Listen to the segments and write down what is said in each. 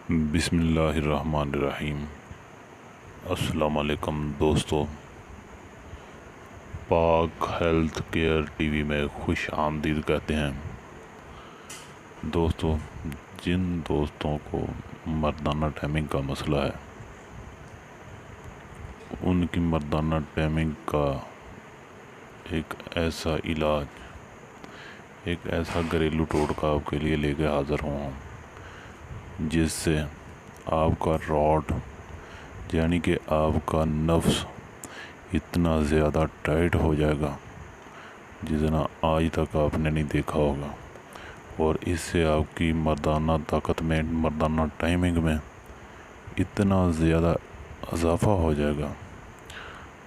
بسم اللہ الرحمن الرحیم۔ السلام علیکم دوستو، پاک ہیلتھ کیئر ٹی وی میں خوش آمدید کہتے ہیں۔ دوستو، جن دوستوں کو مردانہ ٹائمنگ کا مسئلہ ہے، ان کی مردانہ ٹائمنگ کا ایک ایسا علاج، ایک ایسا گھریلو ٹوٹکا آپ کے لیے لے کے حاضر ہوں جس سے آپ کا راڈ یعنی کہ آپ کا نفس اتنا زیادہ ٹائٹ ہو جائے گا جتنا آج تک آپ نے نہیں دیکھا ہوگا، اور اس سے آپ کی مردانہ طاقت میں، مردانہ ٹائمنگ میں اتنا زیادہ اضافہ ہو جائے گا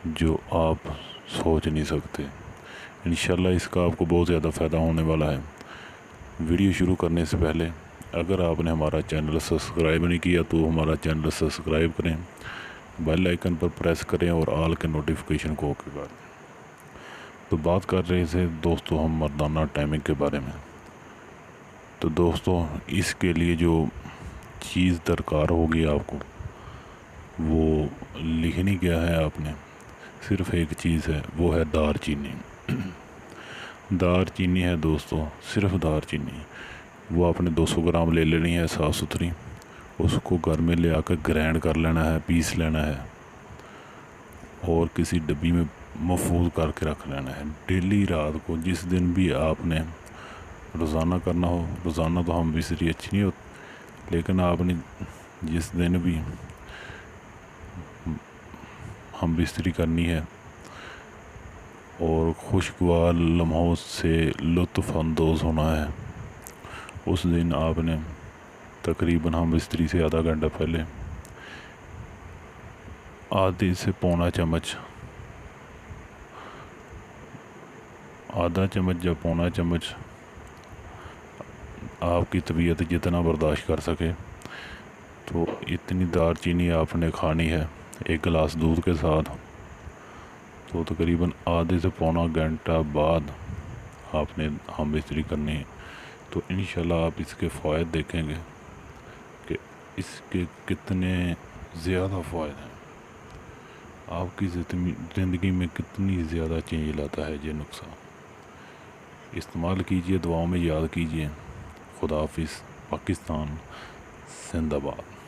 جو آپ سوچ نہیں سکتے۔ انشاءاللہ اس کا آپ کو بہت زیادہ فائدہ ہونے والا ہے۔ ویڈیو شروع کرنے سے پہلے اگر آپ نے ہمارا چینل سبسکرائب نہیں کیا تو ہمارا چینل سبسکرائب کریں، بیل آئیکن پر پریس کریں اور آل کے نوٹیفیکیشن کو اوکے کر دیں۔ تو بات کر رہے تھے دوستو ہم مردانہ ٹائمنگ کے بارے میں۔ تو دوستو، اس کے لیے جو چیز درکار ہوگی آپ کو، وہ لکھنی کیا ہے آپ نے، صرف ایک چیز ہے، وہ ہے دار چینی۔ دار چینی ہے دوستو، صرف دار چینی۔ وہ آپ نے 200 گرام لے لینی ہے صاف ستھری، اس کو گھر میں لے آ کے گرینڈ کر لینا ہے، پیس لینا ہے اور کسی ڈبی میں محفوظ کر کے رکھ لینا ہے۔ ڈیلی رات کو جس دن بھی آپ نے روزانہ کرنا ہو، روزانہ تو ہم بستری اچھی نہیں ہوتی، لیکن آپ نے جس دن بھی ہم بستری کرنی ہے اور خوشگوار لمحوں سے لطف اندوز ہونا ہے، اس دن آپ نے تقریباً ہم بستری سے آدھا گھنٹہ پہلے آدھے سے پونا چمچ، آدھا چمچ یا پونا چمچ آپ کی طبیعت جتنا برداشت کر سکے تو اتنی دار چینی آپ نے کھانی ہے ایک گلاس دودھ کے ساتھ۔ تو تقریباً آدھے سے پونا گھنٹہ بعد آپ نے ہم بستری کرنی ہے۔ تو انشاءاللہ آپ اس کے فوائد دیکھیں گے کہ اس کے کتنے زیادہ فوائد ہیں، آپ کی زندگی میں کتنی زیادہ چینج لاتا ہے یہ نسخہ۔ استعمال کیجئے، دعاؤں میں یاد کیجئے۔ خدا حافظ۔ پاکستان زندہ باد۔